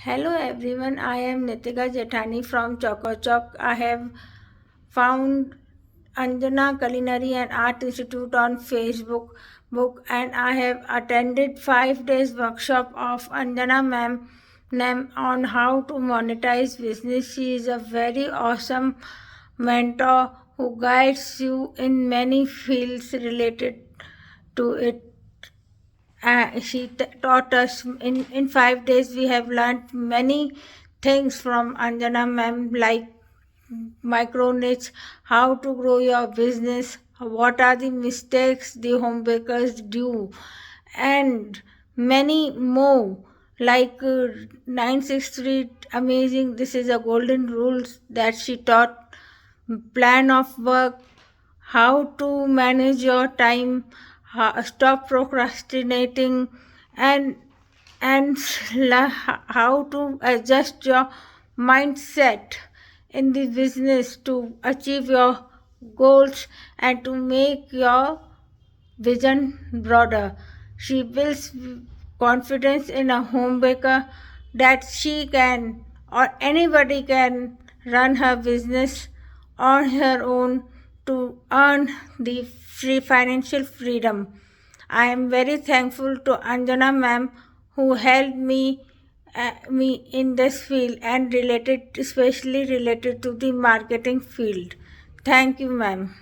Hello everyone, I am Nitika Jethani from Chocochok. I have found Anjana Culinary and Art Institute on Facebook and I have attended 5 days workshop of Anjana ma'am on how to monetize business. She is a very awesome mentor who guides you in many fields related to it. She taught us in 5 days. We have learned many things from Anjana ma'am, like micro niche, how to grow your business, what are the mistakes the home bakers do, and many more, like 963 amazing. This is a golden rules that she taught, plan of work, how to manage your time, stop procrastinating, and how to adjust your mindset in the business to achieve your goals and to make your vision broader. She builds confidence in a home baker that she can or anybody can run her business on her own to earn the free financial freedom. I am very thankful to Anjana ma'am who helped me in this field and especially related to the marketing field. Thank you, ma'am.